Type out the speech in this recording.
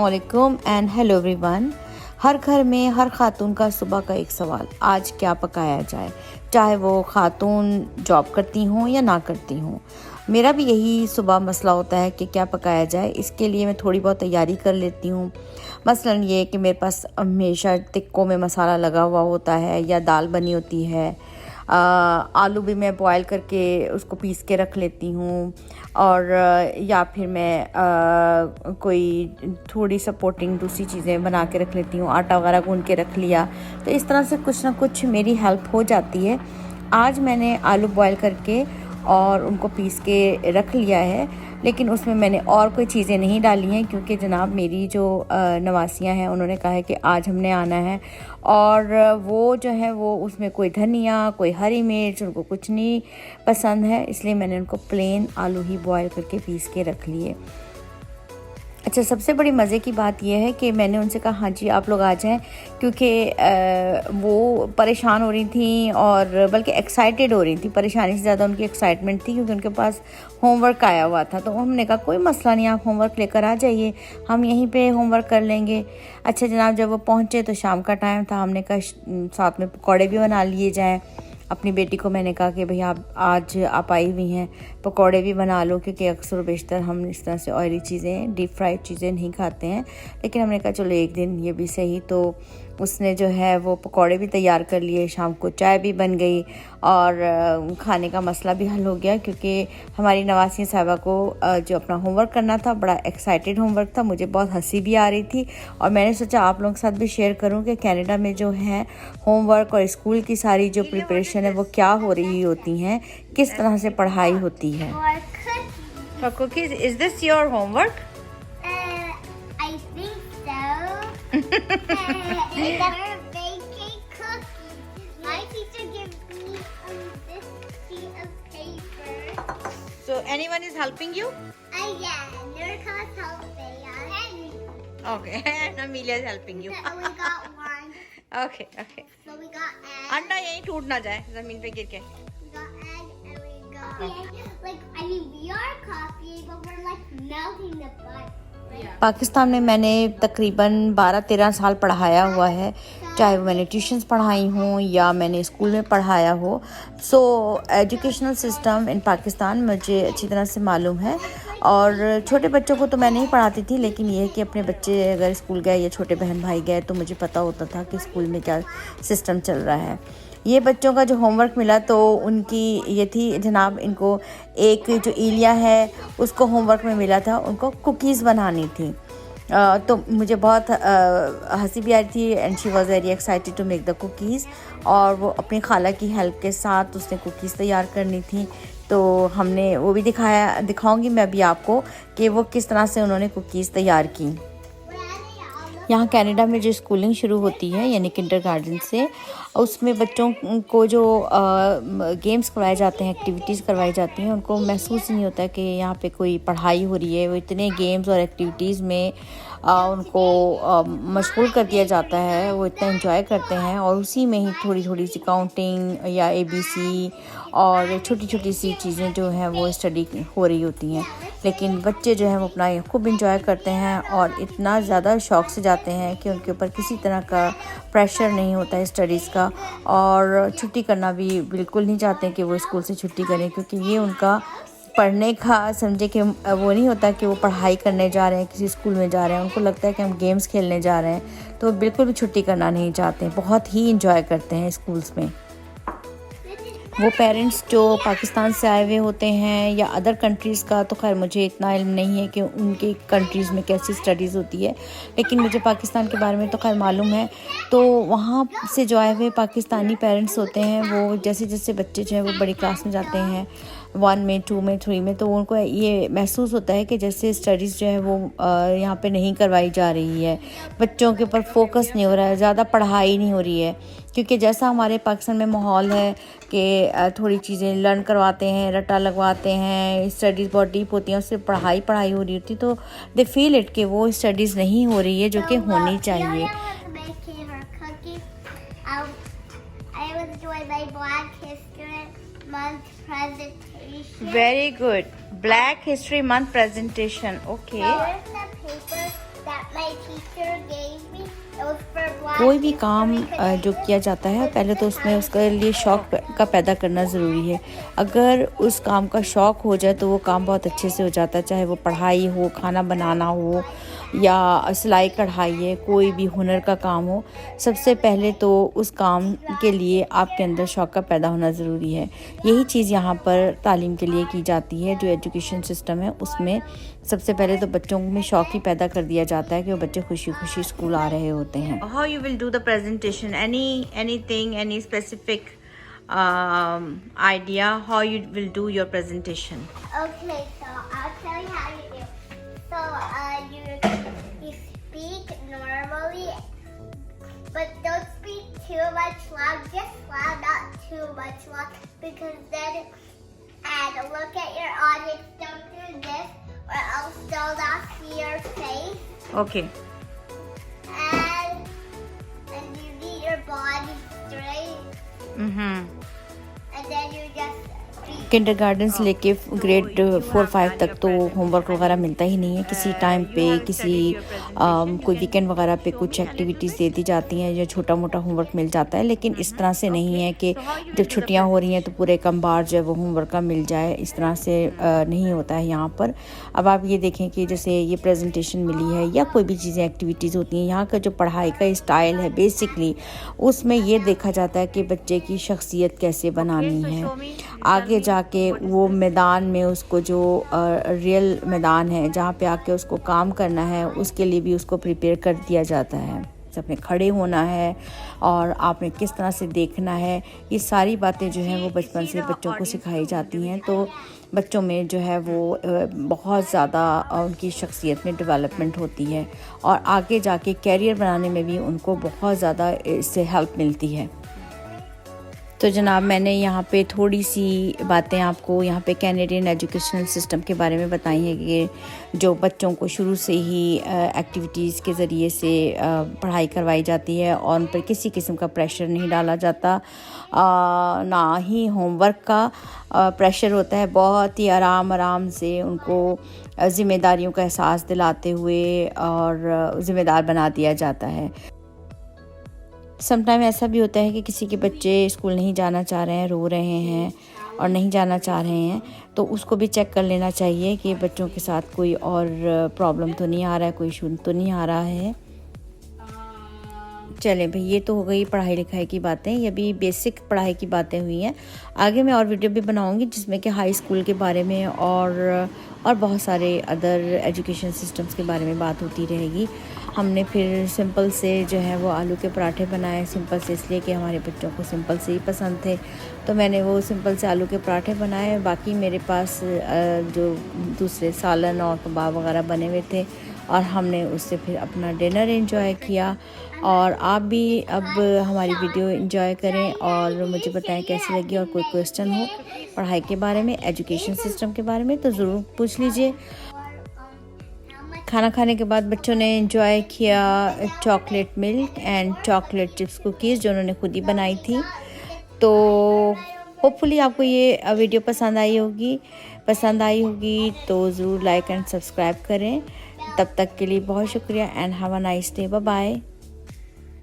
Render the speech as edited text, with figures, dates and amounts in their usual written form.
वालेकुम and hello everyone. हर घर में हर खातून का सुबह का एक सवाल, आज क्या पकाया जाए, चाहे वो खातून जॉब करती हों या ना करती हों। मेरा भी यही सुबह मसला होता है कि क्या पकाया जाए। इसके लिए मैं थोड़ी बहुत तैयारी कर लेती हूँ। मसलन ये कि मेरे पास हमेशा टिक्कों में मसाला लगा हुआ होता है या दाल बनी होती है। आलू भी मैं बॉयल करके उसको पीस के रख लेती हूँ, और या फिर मैं कोई थोड़ी सपोर्टिंग दूसरी चीज़ें बना के रख लेती हूँ, आटा वगैरह गूंद के रख लिया। तो इस तरह से कुछ ना कुछ मेरी हेल्प हो जाती है। आज मैंने आलू बॉयल करके और उनको पीस के रख लिया है, लेकिन उसमें मैंने और कोई चीज़ें नहीं डाली हैं क्योंकि जनाब मेरी जो नवासियाँ हैं उन्होंने कहा है कि आज हमने आना है, और वो जो है वो उसमें कोई धनिया कोई हरी मिर्च उनको कुछ नहीं पसंद है, इसलिए मैंने उनको प्लेन आलू ही बॉयल करके पीस के रख लिए। अच्छा, सबसे बड़ी मज़े की बात यह है कि मैंने उनसे कहा हाँ जी आप लोग आ जाएं, क्योंकि वो परेशान हो रही थी और बल्कि एक्साइटेड हो रही थी। परेशानी से ज़्यादा उनकी एक्साइटमेंट थी क्योंकि उनके पास होमवर्क आया हुआ था। तो हमने कहा कोई मसला नहीं, आप होमवर्क लेकर आ जाइए, हम यहीं पे होमवर्क कर लेंगे। अच्छा जनाब, जब वो पहुँचे तो शाम का टाइम था। हमने कहा साथ में पकौड़े भी बना लिए जाएँ। अपनी बेटी को मैंने कहा कि भैया आज आप आई हुई हैं, पकौड़े भी बना लो, क्योंकि अक्सर बेशतर हम इस तरह से ऑयली चीज़ें, डीप फ्राइड चीज़ें नहीं खाते हैं। लेकिन हमने कहा चलो एक दिन ये भी सही। तो उसने जो है वो पकौड़े भी तैयार कर लिए, शाम को चाय भी बन गई और खाने का मसला भी हल हो गया, क्योंकि हमारी नवासी साहिबा को जो अपना होमवर्क करना था, बड़ा एक्साइटेड होमवर्क था। मुझे बहुत हंसी भी आ रही थी और मैंने सोचा आप लोगों के साथ भी शेयर करूं कि कनाडा में जो है होमवर्क और स्कूल की सारी जो प्रिपरेशन है वो क्या हो रही होती हैं, किस तरह से पढ़ाई होती है। Cookies, is this your homework? I think so. We're baking cookies. My teacher gave me this sheet of paper. So anyone is helping you? Yeah, Nurka's helping. Okay, and Amelia is helping you. And we got one. Okay, okay. So we got egg. अंडा यहीं टूट ना जाए जमीन पे गिर के। We got egg and we got like we are copying, but we're like melting the butter. Pakistan में मैंने तकरीबन 12-13 साल पढ़ाया हुआ है, चाहे वो मैंने ट्यूशन्स पढ़ाई हों या मैंने स्कूल में पढ़ाया हो। सो एजुकेशनल सिस्टम इन पाकिस्तान मुझे अच्छी तरह से मालूम है। और छोटे बच्चों को तो मैं नहीं पढ़ाती थी, लेकिन ये है कि अपने बच्चे अगर स्कूल गए या छोटे बहन भाई गए तो मुझे पता होता था कि स्कूल में क्या सिस्टम चल रहा है। ये बच्चों का जो होमवर्क मिला तो उनकी ये थी जनाब, इनको एक जो इलिया है उसको होमवर्क में मिला था, उनको कुकीज़ बनानी थी। तो मुझे बहुत हंसी भी आ रही थी and she was very excited to make the cookies, और वो अपनी खाला की हेल्प के साथ उसने कुकीज़ तैयार करनी थी। तो हमने वो भी दिखाऊंगी मैं भी आपको कि वो किस तरह से उन्होंने कुकीज़ तैयार की। यहाँ कनाडा में जो स्कूलिंग शुरू होती है यानी किंडरगार्टन से, उसमें बच्चों को जो गेम्स करवाए जाते हैं, एक्टिविटीज़ करवाई जाती हैं, उनको महसूस नहीं होता कि यहाँ पे कोई पढ़ाई हो रही है। वो इतने गेम्स और एक्टिविटीज़ में उनको मशगूल कर दिया जाता है, वो इतना एंजॉय करते हैं, और उसी में ही थोड़ी थोड़ी सी काउंटिंग या ABC और छोटी छोटी सी चीज़ें जो हैं वो स्टडी हो रही होती हैं। लेकिन बच्चे जो हैं वो अपना खूब इंजॉय करते हैं और इतना ज़्यादा शौक़ से जाते हैं कि उनके ऊपर किसी तरह का प्रेशर नहीं होता है स्टडीज़ का, और छुट्टी करना भी बिल्कुल नहीं चाहते हैं कि वो स्कूल से छुट्टी करें, क्योंकि ये उनका पढ़ने का समझे कि वो नहीं होता कि वो पढ़ाई करने जा रहे हैं, किसी स्कूल में जा रहे हैं। उनको लगता है कि हम गेम्स खेलने जा रहे हैं, तो बिल्कुल भी छुट्टी करना नहीं चाहते, बहुत ही इंजॉय करते हैं स्कूल्स में। वो पेरेंट्स जो पाकिस्तान से आए हुए होते हैं या अदर कंट्रीज़ का, तो खैर मुझे इतना इल्म नहीं है कि उनके कंट्रीज़ में कैसी स्टडीज़ होती है, लेकिन मुझे पाकिस्तान के बारे में तो खैर मालूम है। तो वहाँ से जो आए हुए पाकिस्तानी पेरेंट्स होते हैं, वो जैसे जैसे बच्चे जो हैं वो बड़ी क्लास में जाते हैं, 1 में 2 में 3 में, तो उनको ये महसूस होता है कि जैसे स्टडीज़ जो है वो यहाँ पे नहीं करवाई जा रही है, बच्चों के ऊपर फोकस नहीं हो रहा है, ज़्यादा पढ़ाई नहीं हो रही है। क्योंकि जैसा हमारे पाकिस्तान में माहौल है कि थोड़ी चीज़ें लर्न करवाते हैं, रट्टा लगवाते हैं, स्टडीज़ बहुत डीप होती हैं, उससे पढ़ाई हो रही होती, तो दे फील इट कि वो स्टडीज़ नहीं हो रही है जो कि होनी चाहिए। Very good. Black History Month presentation. Okay. Here's the paper that my teacher gave me. It was for black. कोई भी काम जो किया जाता है पहले तो उसमें उसके लिए शौक़ का पैदा करना ज़रूरी है। अगर उस काम का शौक़ हो जाए तो वो काम बहुत अच्छे से हो जाता है, चाहे वो पढ़ाई हो, खाना बनाना हो या सिलाई कढ़ाई है, कोई भी हुनर का काम हो। सबसे पहले तो उस काम के लिए आपके अंदर शौक़ का पैदा होना ज़रूरी है। यही चीज़ यहाँ पर तालीम के लिए की जाती है। जो एजुकेशन सिस्टम है उसमें सबसे पहले तो बच्चों में शौक़ ही पैदा कर दिया जाता है कि वो बच्चे खुशी खुशी स्कूल आ रहे होते हैं। How you will do the presentation, anything, any specific idea how you will do your presentation? Okay, so I'll tell you how you do. So you speak normally, but don't speak too much loud. Just loud, not too much loud, because then and look at your audience. Don't do this, or else they'll not see your face. Okay. And you need your body straight. And then you just kindergarten से लेके grade 4-5 तक तो homework वगैरह मिलता ही नहीं है। किसी time पे कोई वीकेंड वगैरह पे कुछ एक्टिविटीज़ दे दी जाती हैं या छोटा मोटा होमवर्क मिल जाता है, लेकिन इस तरह से नहीं है कि जब छुट्टियां हो रही हैं तो पूरे कम्बार जो है वो होमवर्क का मिल जाए। इस तरह से नहीं होता है यहाँ पर। अब आप ये देखें कि जैसे ये प्रेजेंटेशन मिली है या कोई भी चीज़ें एक्टिविटीज़ होती हैं, यहाँ का जो पढ़ाई का स्टाइल है बेसिकली उसमें ये देखा जाता है कि बच्चे की शख्सियत कैसे बनानी है। आगे जाके वो मैदान में उसको जो रियल मैदान है जहाँ पे आके उसको काम करना है उसके लिए भी उसको प्रिपेयर कर दिया जाता है। आपने खड़े होना है और आपने किस तरह से देखना है, ये सारी बातें जो हैं वो बचपन से बच्चों को सिखाई जाती हैं। तो बच्चों में जो है वो बहुत ज़्यादा उनकी शख्सियत में डेवलपमेंट होती है और आगे जाके कैरियर बनाने में भी उनको बहुत ज़्यादा इससे हेल्प मिलती है। तो जनाब मैंने यहाँ पे थोड़ी सी बातें आपको यहाँ पे कैनेडियन एजुकेशनल सिस्टम के बारे में बताई हैं कि जो बच्चों को शुरू से ही एक्टिविटीज़ के ज़रिए से पढ़ाई करवाई जाती है और उन पर किसी किस्म का प्रेशर नहीं डाला जाता, ना ही होमवर्क का प्रेशर होता है। बहुत ही आराम से उनको ज़िम्मेदारियों का एहसास दिलाते हुए और ज़िम्मेदार बना दिया जाता है। समटाइम ऐसा भी होता है कि किसी के बच्चे स्कूल नहीं जाना चाह रहे हैं, रो रहे हैं और नहीं जाना चाह रहे हैं, तो उसको भी चेक कर लेना चाहिए कि बच्चों के साथ कोई और प्रॉब्लम तो नहीं आ रहा है, कोई इशू तो नहीं आ रहा है। चलें भाई, ये तो हो गई पढ़ाई लिखाई की बातें, ये भी बेसिक पढ़ाई की बातें हुई हैं। आगे मैं और वीडियो भी बनाऊंगी जिसमें कि हाई स्कूल के बारे में और बहुत सारे अदर एजुकेशन सिस्टम्स के बारे में बात होती रहेगी। हमने फिर सिंपल से जो है वो आलू के पराठे बनाए, सिंपल से इसलिए कि हमारे बच्चों को सिंपल से ही पसंद थे, तो मैंने वो सिंपल से आलू के पराठे बनाए। बाकी मेरे पास जो दूसरे सालन और कबाब वगैरह बने हुए थे और हमने उससे फिर अपना डिनर एंजॉय किया। और आप भी अब हमारी वीडियो एंजॉय करें और मुझे बताएं कैसी लगी, और कोई क्वेश्चन हो पढ़ाई के बारे में, एजुकेशन सिस्टम के बारे में तो ज़रूर पूछ लीजिए। खाना खाने के बाद बच्चों ने एंजॉय किया chocolate milk and chocolate chips cookies जो उन्होंने खुद ही बनाई थी। तो होपफुली आपको ये वीडियो पसंद आई होगी तो ज़रूर लाइक एंड सब्सक्राइब करें। तब तक के लिए बहुत शुक्रिया and have a nice day. Bye bye.